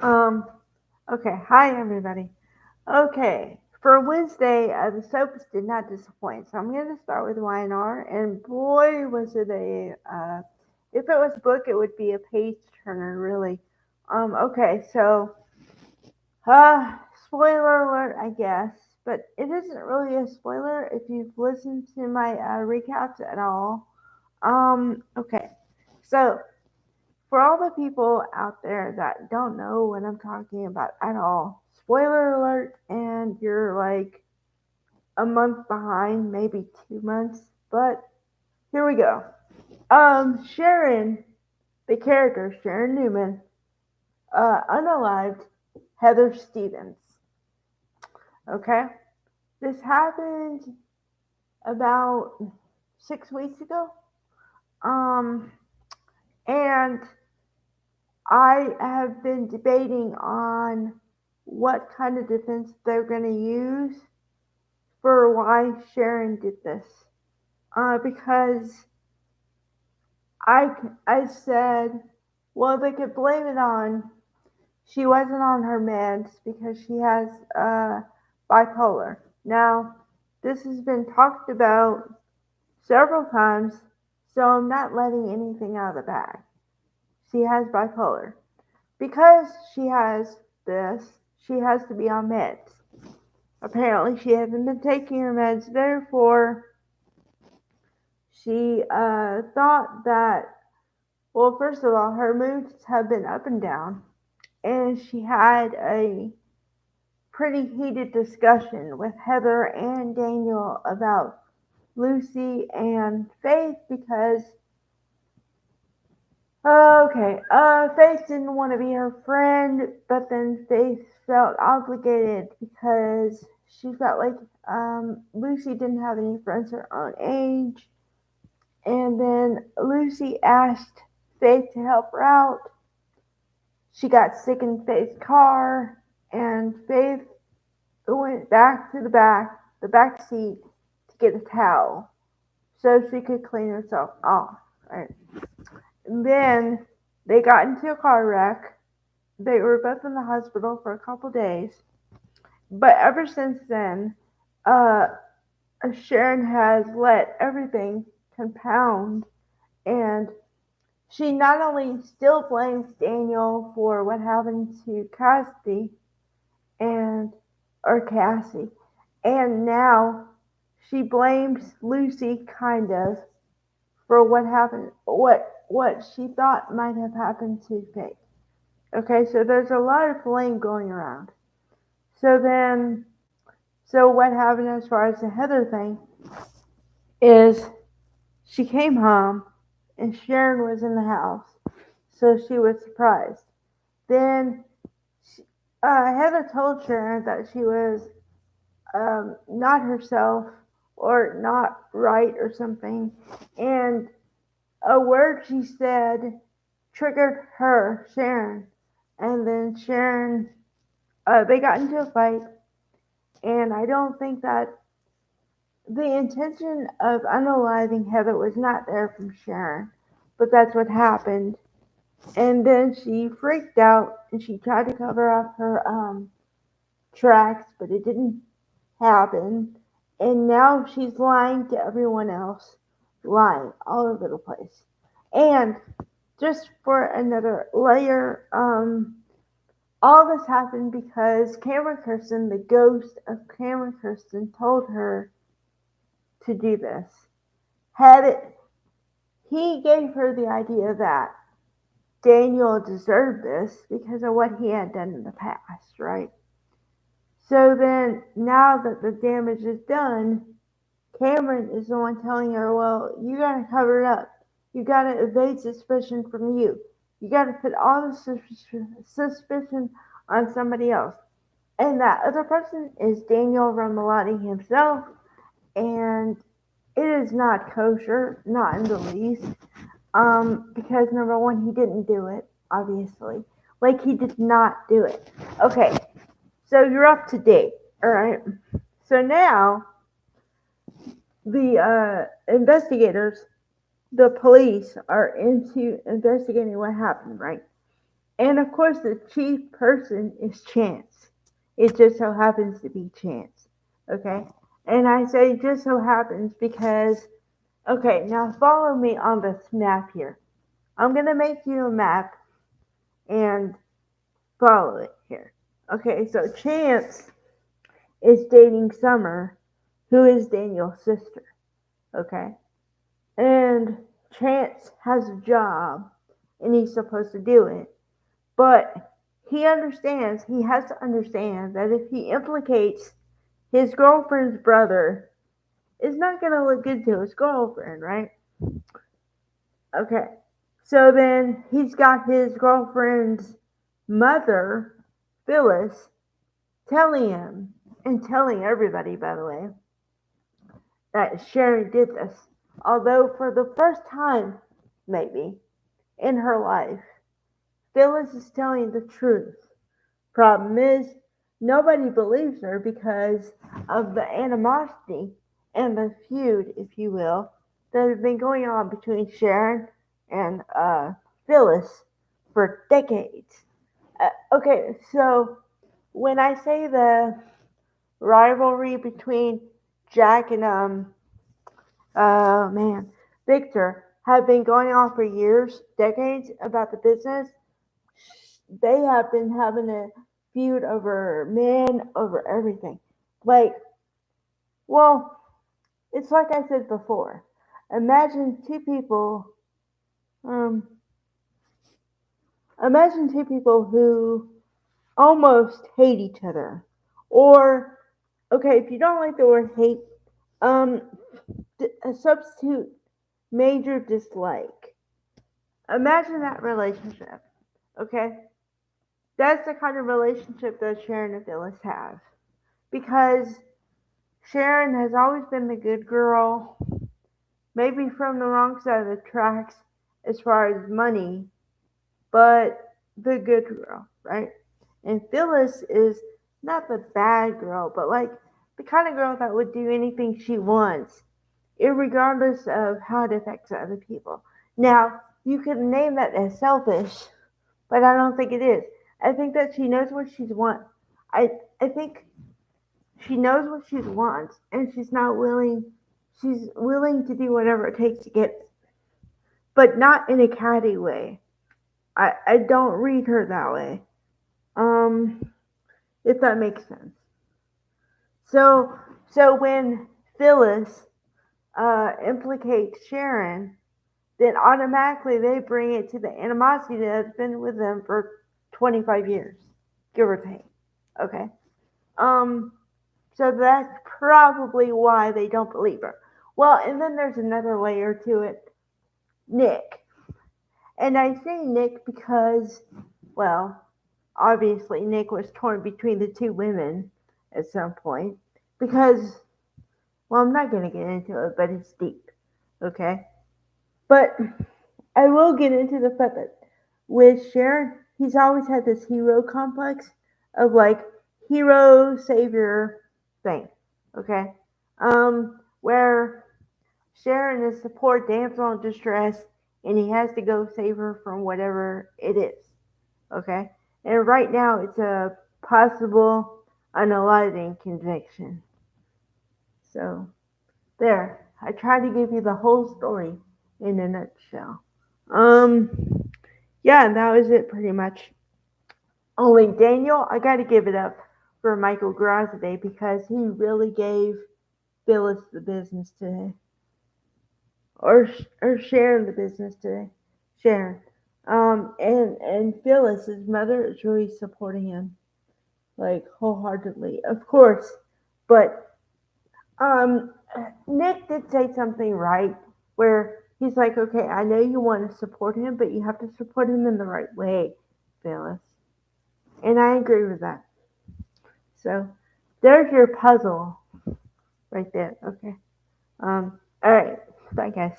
Um, okay. Hi, everybody. Okay. For Wednesday, the soaps did not disappoint. So I'm going to start with YNR. And boy, was it if it was a book, it would be a page turner, really. Okay. So, spoiler alert, I guess. But it isn't really a spoiler if you've listened to my recaps at all. Okay. So, for all the people out there that don't know what I'm talking about at all, spoiler alert, and you're like a month behind, maybe 2 months, but here we go. Sharon, the character, Sharon Newman, unalived Heather Stevens. Okay? This happened about 6 weeks ago. Um, and I have been debating on what kind of defense they're going to use for why Sharon did this. Because I said, well, they could blame it on she wasn't on her meds because she has bipolar. Now, this has been talked about several times, so I'm not letting anything out of the bag. She has bipolar. Because she has this, she has to be on meds. Apparently, she hasn't been taking her meds, therefore, she thought that, well, first of all, her moods have been up and down, and she had a pretty heated discussion with Heather and Daniel about Lucy and Faith because, Faith didn't want to be her friend, but then Faith felt obligated because she felt like Lucy didn't have any friends her own age. And then Lucy asked Faith to help her out. She got sick in Faith's car, and Faith went back to the back seat to get a towel so she could clean herself off. Right. And then they got into a car wreck. They were both in the hospital for a couple days. But ever since then, uh, Sharon has let everything compound, and she not only still blames Daniel for what happened to Cassidy and or Cassie, and now she blames Lucy kind of for what happened, what she thought might have happened to Faith. Okay, so there's a lot of blame going around. So then, so what happened as far as the Heather thing is she came home and Sharon was in the house, so she was surprised. Then she, Heather told Sharon that she was not herself or not right or something, and a word she said triggered her, Sharon, and then Sharon, they got into a fight, and I don't think that the intention of unaliving Heather was not there from Sharon, but that's what happened. And then she freaked out and she tried to cover up her tracks, but it didn't happen. And now she's lying to everyone else, lying all over the place. And just for another layer, all this happened because Cameron Kirsten, the ghost of Cameron Kirsten, told her to do this. Had it, he gave her the idea that Daniel deserved this because of what he had done in the past, right? So then, now that the damage is done, Cameron is the one telling her, well, you gotta cover it up. You gotta evade suspicion from you. You gotta put all the suspicion on somebody else. And that other person is Daniel Romalotti himself. And it is not kosher, not in the least. Because number one, he didn't do it, obviously. Like, he did not do it. Okay, so you're up to date, alright? So now, the investigators, the police, are into investigating what happened, right? And of course, the chief person is Chance. It just so happens to be Chance. Okay? And I say just so happens because, okay, now follow me on this map here. I'm going to make you a map and follow it here. Okay, so Chance is dating Summer, who is Daniel's sister. Okay? And Chance has a job and he's supposed to do it. But he understands, he has to understand that if he implicates his girlfriend's brother, it's not going to look good to his girlfriend, right? Okay. So then he's got his girlfriend's mother, Phyllis, telling him, and telling everybody, by the way, that Sharon did this. Although for the first time, maybe, in her life, Phyllis is telling the truth. Problem is, nobody believes her because of the animosity and the feud, if you will, that has been going on between Sharon and Phyllis for decades. Okay, so when I say the rivalry between Jack and man, Victor have been going on for years, decades about the business, they have been having a feud over men, over everything. Like, well, it's like I said before. Imagine two people. Um, imagine two people who almost hate each other, or okay, if you don't like the word hate, um, a substitute major dislike. Imagine that relationship. Okay, that's the kind of relationship that Sharon and Phyllis have because Sharon has always been the good girl, maybe from the wrong side of the tracks as far as money, but the good girl, right? And Phyllis is not the bad girl, but like the kind of girl that would do anything she wants, regardless of how it affects other people. Now, you could name that as selfish, but I don't think it is. I think that she knows what she wants. I think she knows what she wants, and she's not willing. She's willing to do whatever it takes to get it, but not in a catty way. I don't read her that way. Um, if that makes sense. So when Phyllis implicates Sharon, then automatically they bring it to the animosity that's been with them for 25 years, give or take. Okay. Um, so that's probably why they don't believe her. Well, and then there's another layer to it, Nick. And I say Nick because, well, obviously Nick was torn between the two women at some point. Because, well, I'm not going to get into it, but it's deep. Okay? But I will get into the fact that with Sharon, he's always had this hero complex of like hero savior thing. Okay? Where Sharon is the poor damsel in distress and he has to go save her from whatever it is. Okay? And right now it's a possible unaliving conviction. So, there. I tried to give you the whole story in a nutshell. Um, yeah, and that was it pretty much. Only Daniel, I got to give it up for Michael Grossaday because he really gave Phyllis the business today, or Sharon the business today. Sharon, and Phyllis's mother is really supporting him like wholeheartedly, of course. But um, Nick did say something right where he's like, okay, I know you want to support him, but you have to support him in the right way, Phyllis. And I agree with that. So there's your puzzle right there. Okay. All right. Bye, guys.